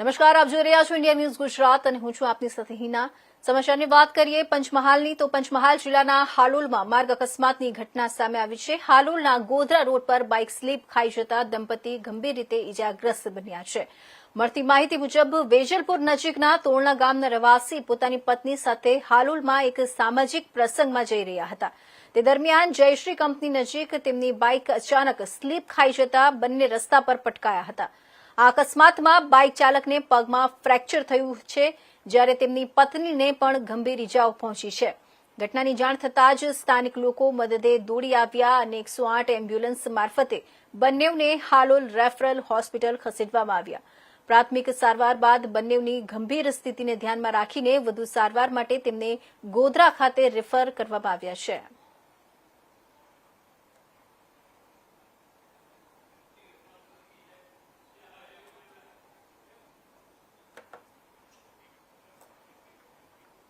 નમસ્કાર, આપ જોઈ રહ્યા છો ઇન્ડિયા ન્યૂઝ ગુજરાત અને હું છું આપની સાથે હિના। સમાચારની વાત કરીએ પંચમહાલની તો પંચમહાલ જિલ્લાના હાલોલમાં માર્ગ અકસ્માતની ઘટના સામે આવી છે। હાલોલના ગોધરા રોડ પર બાઇક સ્લીપ ખાઈ જતા દંપતી ગંભીર રીતે ઇજાગ્રસ્ત બન્યા છે। મળતી માહિતી મુજબ વેજલપુર નજીકના તોરણા ગામના રહેવાસી પોતાની પત્ની સાથે હાલોલમાં એક સામાજિક પ્રસંગમાં જઈ રહ્યા હતા। તે દરમિયાન જયશ્રી કંપની નજીક તેમની બાઇક અચાનક સ્લીપ ખાઈ જતા બંને રસ્તા પર પટકાયા હતા। આ અકસ્માતમાં બાઇક ચાલકને પગમાં ફ્રેક્ચર થયું છે, જ્યારે તેમની પત્નીને પણ ગંભીર ઇજાઓ પહોંચી છે। ઘટનાની જાણ થતાં જ સ્થાનિક લોકો મદદે દોડી આવ્યા અને 108 એમ્બ્યુલન્સ મારફતે બંનેવને હાલોલ રેફરલ હોસ્પિટલ ખસેડવામાં આવ્યા। પ્રાથમિક સારવાર બાદ બંનેવની ગંભીર સ્થિતિને ધ્યાનમાં રાખીને વધુ સારવાર માટે તેમને ગોધરા ખાતે રેફર કરવામાં આવ્યા છે।